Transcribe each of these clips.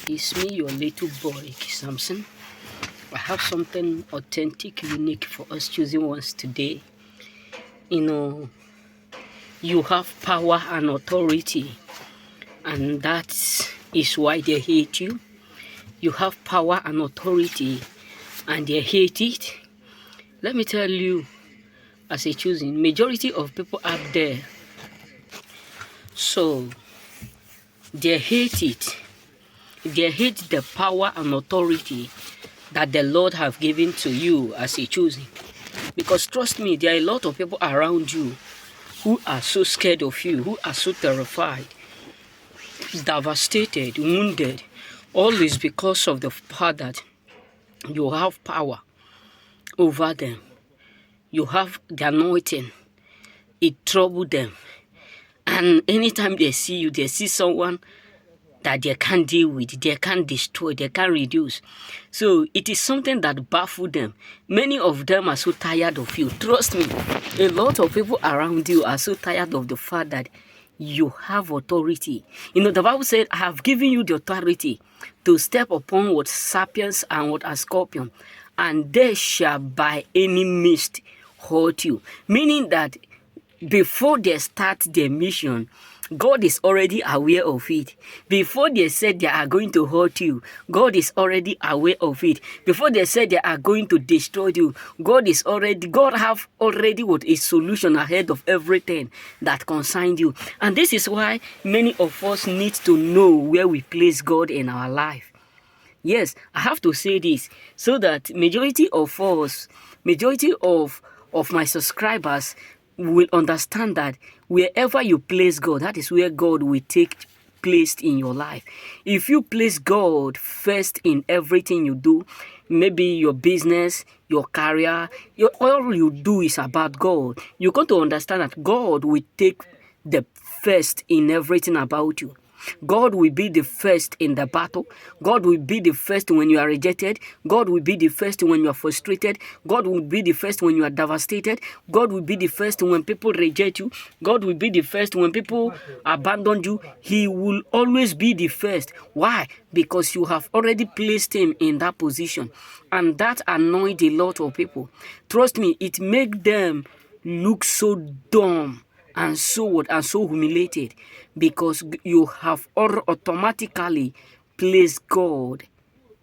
It's me, your little boy, Samson. I have something authentic, unique for us choosing ones today. You have power and authority, and that is why they hate you. You have power and authority, and they hate it. Let me tell you, as a choosing, majority of people out there, so they hate it. They hate the power and authority that the Lord have given to you as a choosing. Because trust me, there are a lot of people around you who are so scared of you, who are so terrified, devastated, wounded. All is because of the fact that you have power over them. You have the anointing. It troubles them. And anytime they see you, they see someone that they can't deal with, they can't destroy, they can't reduce. So it is something that baffles them. Many of them are so tired of you. Trust me, a lot of people around you are so tired of the fact that you have authority. The Bible said, I have given you the authority to step upon what serpents and what a scorpion, and they shall by any means hurt you. Meaning that before they start their mission, God is already aware of it. Before they said they are going to hurt you, God is already aware of it. Before they said they are going to destroy you, God have already what a solution ahead of everything that concerns you. And this is why many of us need to know where we place God in our life. Yes, I have to say this so that majority of my subscribers will understand that wherever you place God, that is where God will take place in your life. If you place God first in everything you do, maybe your business, your career, all you do is about God, you're going to understand that God will take the first in everything about you. God will be the first in the battle. God will be the first when you are rejected. God will be the first when you are frustrated. God will be the first when you are devastated. God will be the first when people reject you. God will be the first when people abandon you. He will always be the first. Why? Because you have already placed him in that position. And that annoys a lot of people. Trust me, it makes them look so dumb and so humiliated, because you have automatically placed God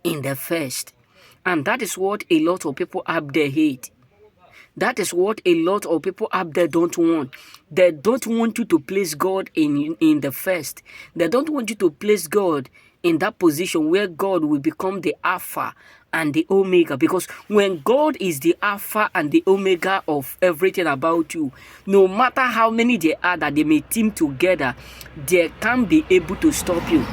in the first. And that is what a lot of people up there hate. That is what a lot of people up there don't want. They don't want you to place God in the first. They don't want you to place God in that position where God will become the Alpha and the Omega. Because when God is the Alpha and the Omega of everything about you, no matter how many they are that they may team together, they can't be able to stop you.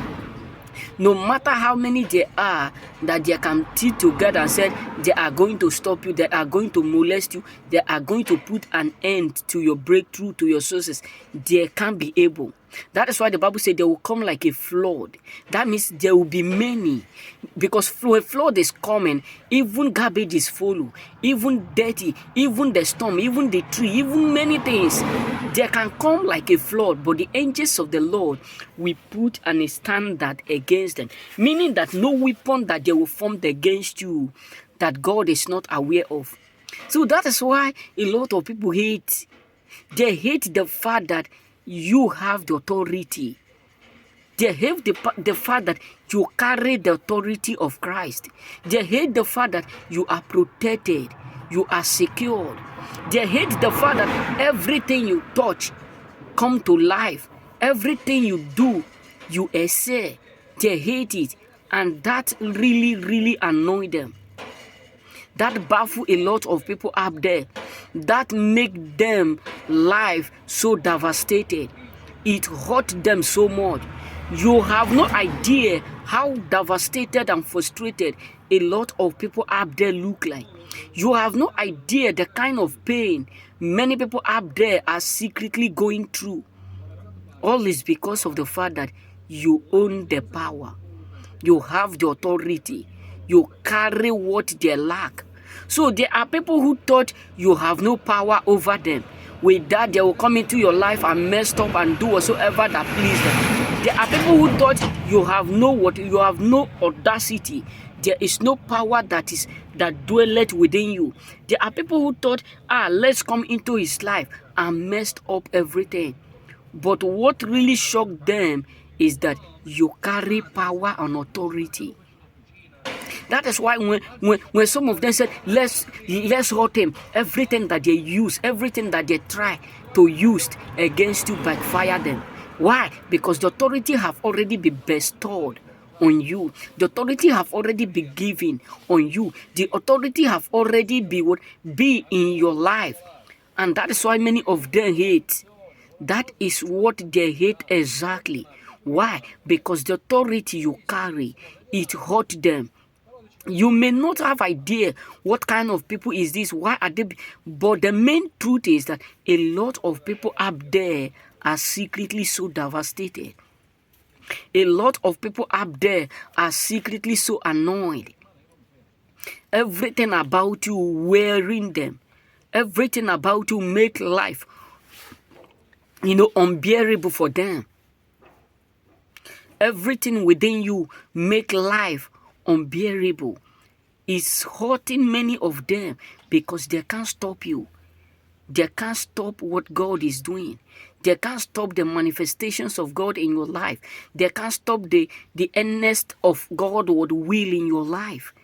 No matter how many they are that they can team together and say they are going to stop you, they are going to molest you, they are going to put an end to your breakthrough, to your sources, they can't be able. That is why the Bible said they will come like a flood. That means there will be many. Because when flood is coming, even garbage is full, even dirty, even the storm, even the tree, even many things. They can come like a flood, but the angels of the Lord will put an standard against them. Meaning that no weapon that they will form against you, that God is not aware of. So that is why a lot of people hate. They hate the fact that you have the authority. They hate the fact that you carry the authority of Christ. They hate the fact that you are protected, you are secured. They hate the fact that everything you touch come to life. Everything you do, you excel. They hate it, and that really, really annoys them. That baffles a lot of people up there. That make them life so devastated. It hurt them so much. You have no idea how devastated and frustrated a lot of people up there look like. You have no idea the kind of pain many people up there are secretly going through. All is because of the fact that you own the power. You have the authority. You carry what they lack. So there are people who thought you have no power over them. With that, they will come into your life and mess up and do whatsoever that please them. There are people who thought you have no audacity. There is no power that dwelleth within you. There are people who thought, let's come into his life and messed up everything. But what really shocked them is that you carry power and authority. That is why when some of them said, let's hurt him, everything that they use, everything that they try to use against you backfire them. Why? Because the authority have already been bestowed on you. The authority have already been given on you. The authority have already be in your life. And that is why many of them hate. That is what they hate exactly. Why? Because the authority you carry, it hurt them. You may not have idea what kind of people is this, why are they, but the main truth is that a lot of people up there are secretly so devastated. A lot of people up there are secretly so annoyed. Everything about you wearing them. Everything about you make life, unbearable for them. Everything within you make life unbearable. Is hurting many of them because they can't stop you. They can't stop what God is doing. They can't stop the manifestations of God in your life. They can't stop the earnest of God's will in your life.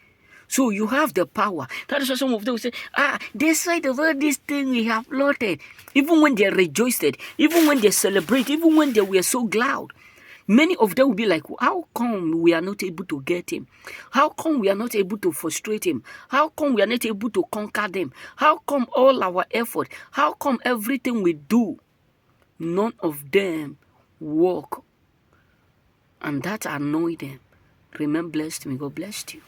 So you have the power. That is why some of them say, they said of all this thing we have plotted. Even when they rejoiced, even when they celebrate, even when they were so glad. Many of them will be like, how come we are not able to get him? How come we are not able to frustrate him? How come we are not able to conquer them? How come all our effort? How come everything we do, none of them work? And that annoy them. Remain blessed. May God bless you.